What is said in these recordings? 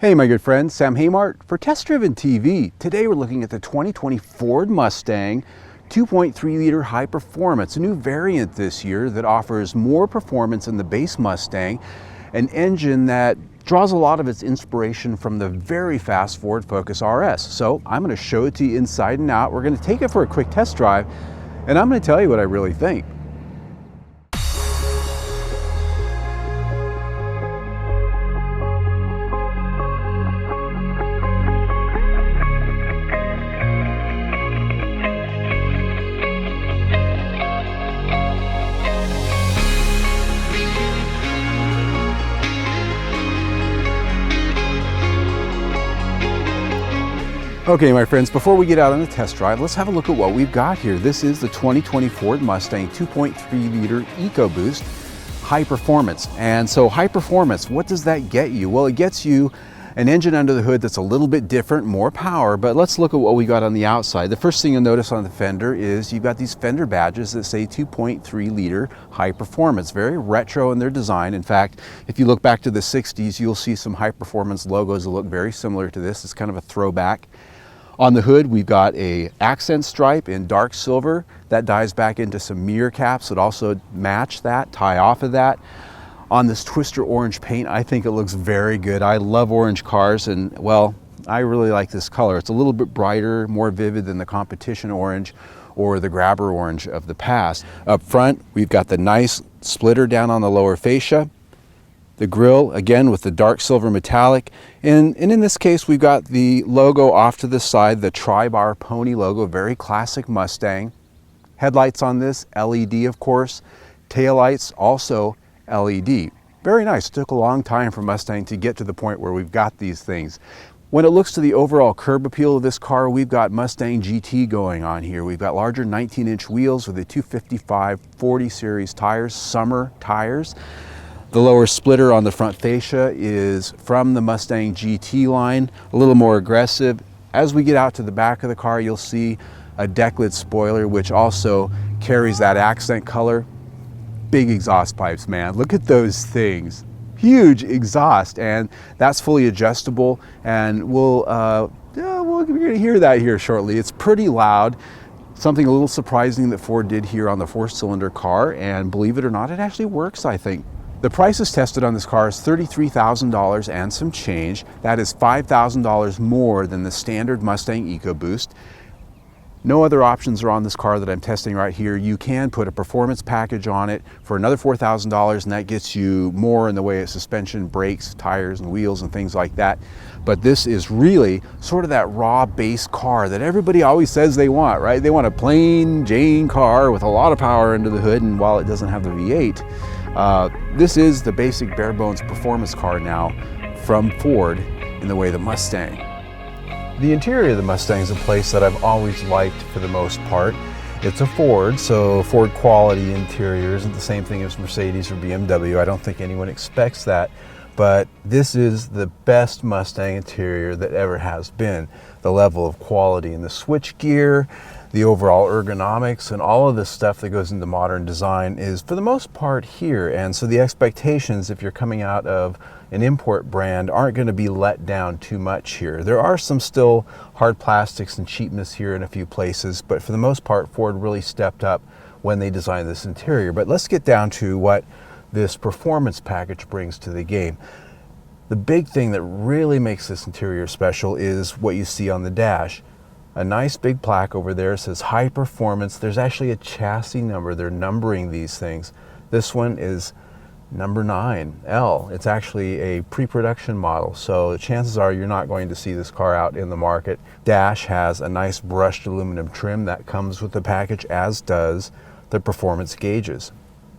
Hey my good friends, Sam Haymart for Test Driven TV. Today we're looking at the 2020 Ford Mustang 2.3 liter high performance, a new variant this year that offers more performance than the base Mustang, an engine that draws a lot of its inspiration from the very fast Ford Focus RS. So I'm going to show it to you inside and out. We're going to take it for a quick test drive and I'm going to tell you what I really think. Okay, my friends, before we get out on the test drive, let's have a look at what we've got here. This is the 2020 Ford Mustang 2.3 liter EcoBoost high performance. And so high performance, what does that get you? Well, it gets you an engine under the hood that's a little bit different, more power, but let's look at what we got on the outside. The first thing you'll notice on the fender is you've got these fender badges that say 2.3 liter high performance. Very retro in their design. In fact, if you look back to the 60s, you'll see some high performance logos that look very similar to this. It's kind of a throwback. On the hood, we've got a accent stripe in dark silver that dies back into some mirror caps that also match that, tie off of that. On this twister orange paint, I think it looks very good. I love orange cars and, well, I really like this color. It's a little bit brighter, more vivid than the competition orange or the grabber orange of the past. Up front, we've got the nice splitter down on the lower fascia. The grille, again, with the dark silver metallic. And in this case, we've got the logo off to the side, the tri-bar pony logo, very classic Mustang. Headlights on this, LED, of course. Taillights, also LED. Very nice. It took a long time for Mustang to get to the point where we've got these things. When it looks to the overall curb appeal of this car, we've got Mustang GT going on here. We've got larger 19-inch wheels with the 255/40 series tires, summer tires. The lower splitter on the front fascia is from the Mustang GT line, a little more aggressive. As we get out to the back of the car, you'll see a deck lid spoiler, which also carries that accent color. Big exhaust pipes, man. Look at those things. Huge exhaust, and that's fully adjustable, and we're gonna hear that here shortly. It's pretty loud. Something a little surprising that Ford did here on the 4-cylinder car, and believe it or not, it actually works, I think. The prices tested on this car is $33,000 and some change. That is $5,000 more than the standard Mustang EcoBoost. No other options are on this car that I'm testing right here. You can put a performance package on it for another $4,000, and that gets you more in the way of suspension, brakes, tires, and wheels and things like that. But this is really sort of that raw base car that everybody always says they want, right? They want a plain Jane car with a lot of power under the hood, and while it doesn't have the V8, this is the basic bare bones performance car now from Ford in the way of the Mustang. The interior of the Mustang is a place that I've always liked for the most part. It's a Ford, so Ford quality interior isn't the same thing as Mercedes or BMW. I don't think anyone expects that, but this is the best Mustang interior that ever has been. The level of quality in the switchgear, the overall ergonomics, and all of the stuff that goes into modern design is for the most part here. And so the expectations, if you're coming out of an import brand, aren't going to be let down too much here. There are some still hard plastics and cheapness here in a few places, but for the most part, Ford really stepped up when they designed this interior. But let's get down to what this performance package brings to the game. The big thing that really makes this interior special is what you see on the dash. A nice big plaque over there says high performance. There's actually a chassis number. They're numbering these things. This one is number 9L. It's actually a pre-production model, so chances are you're not going to see this car out in the market. Dash has a nice brushed aluminum trim that comes with the package, as does the performance gauges.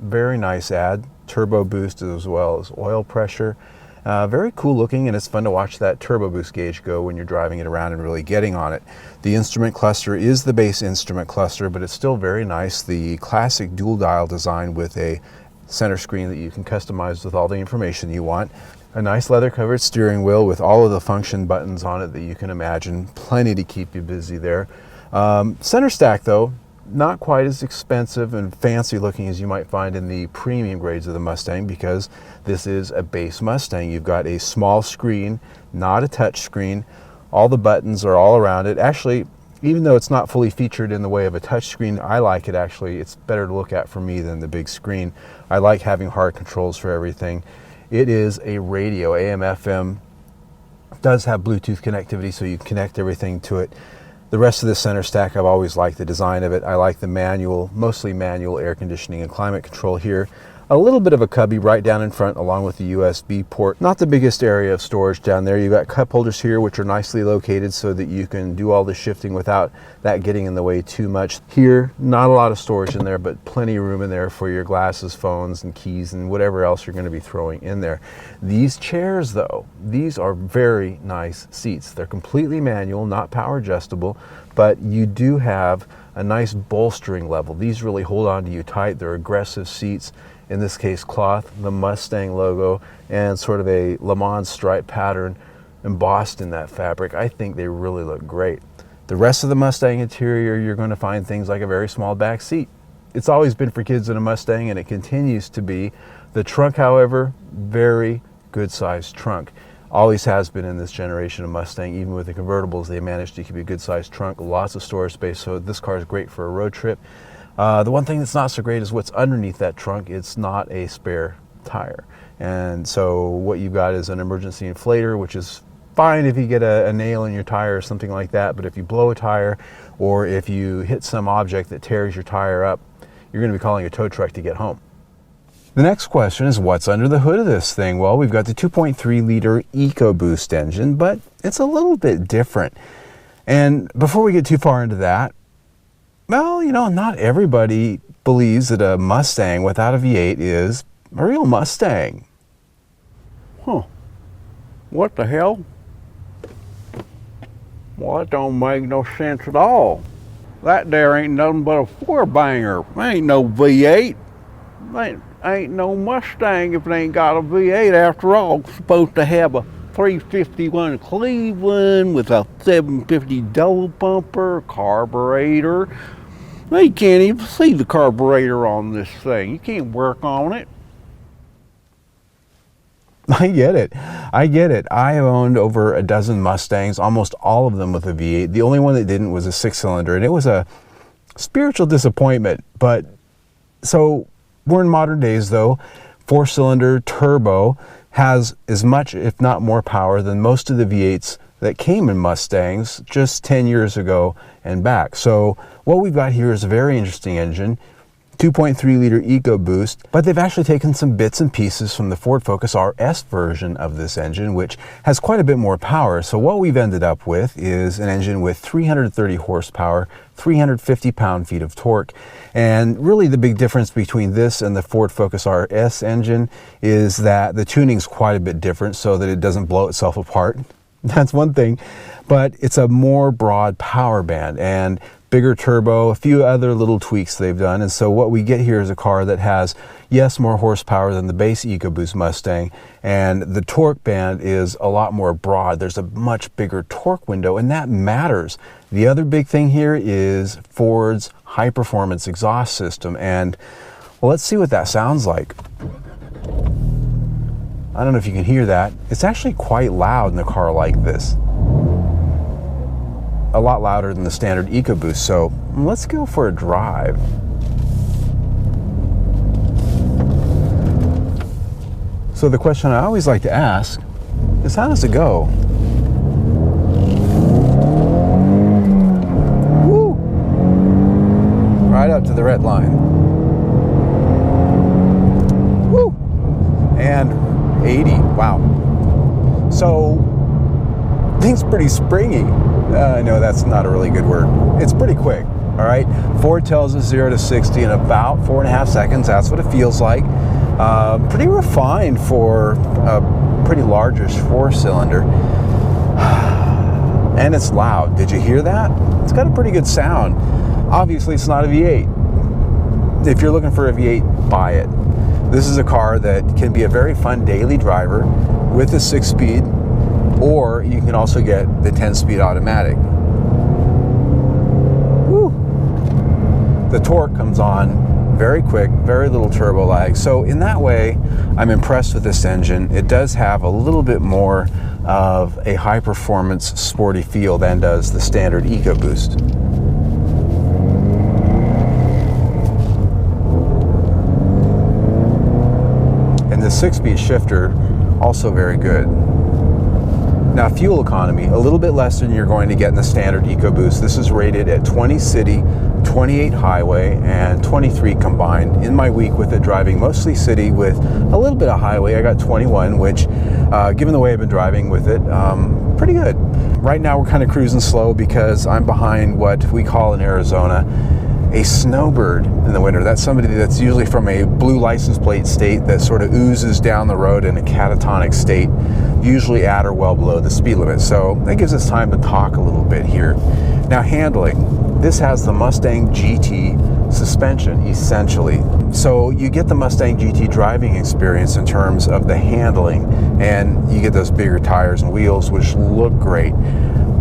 Very nice add. Turbo boost as well as oil pressure. Very cool looking, and it's fun to watch that turbo boost gauge go when you're driving it around and really getting on it. The instrument cluster is the base instrument cluster, but it's still very nice. The classic dual dial design with a center screen that you can customize with all the information you want. A nice leather covered steering wheel with all of the function buttons on it that you can imagine. Plenty to keep you busy there. Center stack though, not quite as expensive and fancy looking as you might find in the premium grades of the Mustang, because this is a base Mustang. You've got a small screen, not a touch screen. All the buttons are all around it. Actually, even though it's not fully featured in the way of a touch screen, I like it actually. It's better to look at for me than the big screen. I like having hard controls for everything. It is a radio, AM, FM. It does have Bluetooth connectivity, so you connect everything to it. The rest of the center stack, I've always liked the design of it. I like the manual, mostly manual air conditioning and climate control here. A little bit of a cubby right down in front along with the USB port. Not the biggest area of storage down there. You've got cup holders here which are nicely located so that you can do all the shifting without that getting in the way too much. Here, not a lot of storage in there, but plenty of room in there for your glasses, phones, and keys, and whatever else you're going to be throwing in there. These chairs though, these are very nice seats. They're completely manual, not power adjustable, but you do have a nice bolstering level. These really hold on to you tight. They're aggressive seats. In this case, cloth, the Mustang logo, and sort of a Le Mans stripe pattern embossed in that fabric. I think they really look great. The rest of the Mustang interior, you're going to find things like a very small back seat. It's always been for kids in a Mustang, and it continues to be. The trunk, however, very good sized trunk. Always has been in this generation of Mustang. Even with the convertibles, they managed to keep a good sized trunk, lots of storage space, so this car is great for a road trip. The one thing that's not so great is what's underneath that trunk. It's not a spare tire. And so what you've got is an emergency inflator, which is fine if you get a nail in your tire or something like that. But if you blow a tire, or if you hit some object that tears your tire up, you're going to be calling a tow truck to get home. The next question is, what's under the hood of this thing? Well, we've got the 2.3 liter EcoBoost engine, but it's a little bit different. And before we get too far into that, well, you know, not everybody believes that a Mustang without a V8 is a real Mustang. Huh. What the hell? Well, that don't make no sense at all. That there ain't nothing but a four-banger. Ain't no V8. Ain't no Mustang if it ain't got a V8 after all. It's supposed to have a 351 Cleveland with a 750 double pumper, carburetor. Well, you can't even see the carburetor on this thing. You can't work on it. I get it. I get it. I have owned over a dozen Mustangs, almost all of them with a V8. The only one that didn't was a 6-cylinder, and it was a spiritual disappointment. But so we're in modern days though. 4-cylinder turbo has as much, if not more power than most of the V8s that came in Mustangs just 10 years ago and back. So what we've got here is a very interesting engine, 2.3 liter EcoBoost, but they've actually taken some bits and pieces from the Ford Focus RS version of this engine, which has quite a bit more power. So what we've ended up with is an engine with 330 horsepower, 350 pound-feet of torque. And really the big difference between this and the Ford Focus RS engine is that the tuning's quite a bit different so that it doesn't blow itself apart. That's one thing, but it's a more broad power band and bigger turbo, a few other little tweaks they've done. And so what we get here is a car that has, yes, more horsepower than the base EcoBoost Mustang, and the torque band is a lot more broad. There's a much bigger torque window, and that matters. The other big thing here is Ford's high-performance exhaust system, and well, let's see what that sounds like. I don't know if you can hear that. It's actually quite loud in a car like this. A lot louder than the standard EcoBoost, so let's go for a drive. So the question I always like to ask is, how does it go? Woo! Right up to the red line. Woo! And 80, wow. So, thing's pretty springy. No, that's not a really good word. It's pretty quick, all right? Ford tells us 0 to 60 in about 4.5 seconds. That's what it feels like. Pretty refined for a pretty largish 4-cylinder. And it's loud. Did you hear that? It's got a pretty good sound. Obviously, it's not a V8. If you're looking for a V8, buy it. This is a car that can be a very fun daily driver with a 6-speed, or you can also get the 10-speed automatic. Woo. The torque comes on very quick, very little turbo lag. So in that way, I'm impressed with this engine. It does have a little bit more of a high performance sporty feel than does the standard EcoBoost. And the 6-speed shifter, also very good. Now, fuel economy, a little bit less than you're going to get in the standard EcoBoost. This is rated at 20 city, 28 highway, and 23 combined. In my week with it driving mostly city with a little bit of highway, I got 21, which, given the way I've been driving with it, pretty good. Right now we're kind of cruising slow because I'm behind what we call in Arizona a snowbird in the winter. That's somebody that's usually from a blue license plate state that sort of oozes down the road in a catatonic state, usually at or well below the speed limit. So that gives us time to talk a little bit here. Now, handling. This has the Mustang GT suspension, essentially. So you get the Mustang GT driving experience in terms of the handling, and you get those bigger tires and wheels, which look great.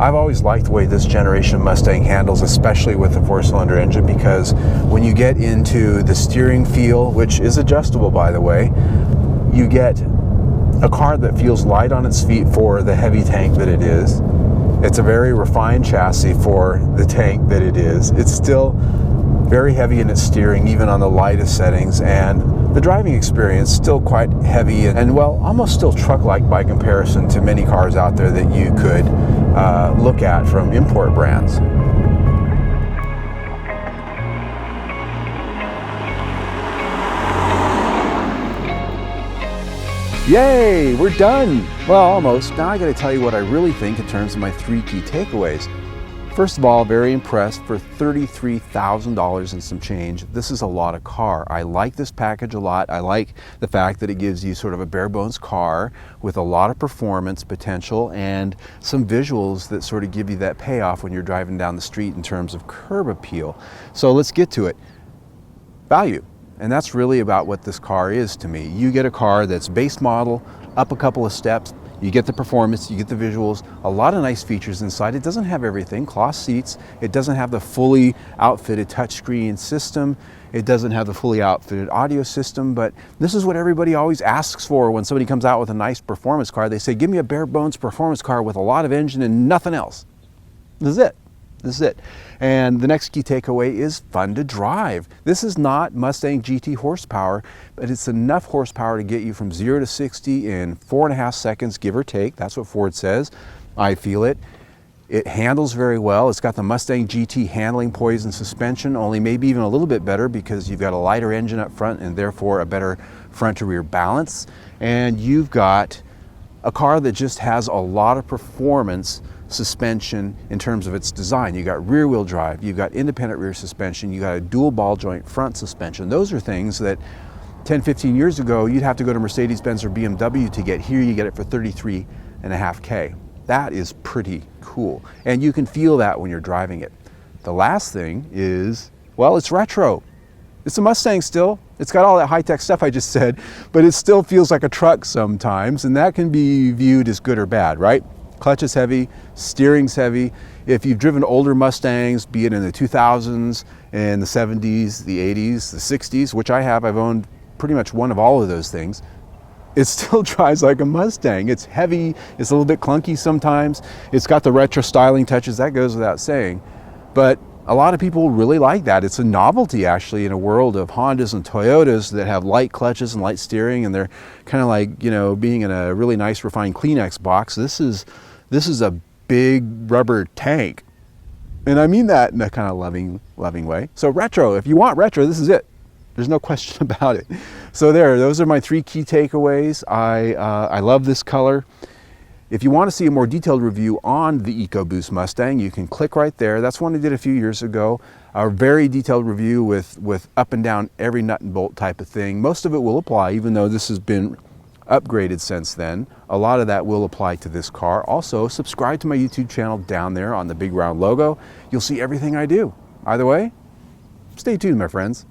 I've always liked the way this generation of Mustang handles, especially with the 4-cylinder engine, because when you get into the steering feel, which is adjustable by the way, you get a car that feels light on its feet for the heavy tank that it is. It's a very refined chassis for the tank that it is. It's still very heavy in its steering, even on the lightest settings, and the driving experience still quite heavy and well, almost still truck-like by comparison to many cars out there that you could look at from import brands. Yay, we're done. Well, almost. Now I gotta tell you what I really think in terms of my 3 key takeaways. First of all, very impressed for $33,000 and some change. This is a lot of car. I like this package a lot. I like the fact that it gives you sort of a bare bones car with a lot of performance potential and some visuals that sort of give you that payoff when you're driving down the street in terms of curb appeal. So let's get to it. Value. And that's really about what this car is to me. You get a car that's base model, up a couple of steps, you get the performance, you get the visuals, a lot of nice features inside. It doesn't have everything, cloth seats, it doesn't have the fully outfitted touchscreen system, it doesn't have the fully outfitted audio system, but this is what everybody always asks for when somebody comes out with a nice performance car. They say, give me a bare bones performance car with a lot of engine and nothing else. This is it. This is it. And the next key takeaway is fun to drive. This is not Mustang GT horsepower, but it's enough horsepower to get you from 0 to 60 in 4.5 seconds, give or take. That's what Ford says. I feel it. It handles very well. It's got the Mustang GT handling poise and suspension, only maybe even a little bit better because you've got a lighter engine up front and therefore a better front to rear balance. And you've got a car that just has a lot of performance suspension in terms of its design. You got rear wheel drive, you've got independent rear suspension, you got a dual ball joint front suspension. Those are things that 10, 15 years ago, you'd have to go to Mercedes-Benz or BMW to get. Here you get it for $33.5K. That is pretty cool. And you can feel that when you're driving it. The last thing is, well, it's retro. It's a Mustang still. It's got all that high-tech stuff I just said, but it still feels like a truck sometimes, and that can be viewed as good or bad, right? Clutch is heavy, steering's heavy. If you've driven older Mustangs, be it in the 2000s, and the 70s, the 80s, the 60s, which I have, I've owned pretty much one of all of those things, it still drives like a Mustang. It's heavy, it's a little bit clunky sometimes. It's got the retro styling touches, that goes without saying. But a lot of people really like that. It's a novelty actually in a world of Hondas and Toyotas that have light clutches and light steering, and they're kind of like, you know, being in a really nice refined Kleenex box. This is a big rubber tank. And I mean that in a kind of loving way. So retro, if you want retro, this is it. There's no question about it. So those are my 3 key takeaways. I love this color. If you want to see a more detailed review on the EcoBoost Mustang, you can click right there. That's one I did a few years ago. A very detailed review with up and down every nut and bolt type of thing. Most of it will apply, even though this has been upgraded since then. A lot of that will apply to this car. Also, subscribe to my YouTube channel down there on the big round logo. You'll see everything I do. Either way, stay tuned, my friends.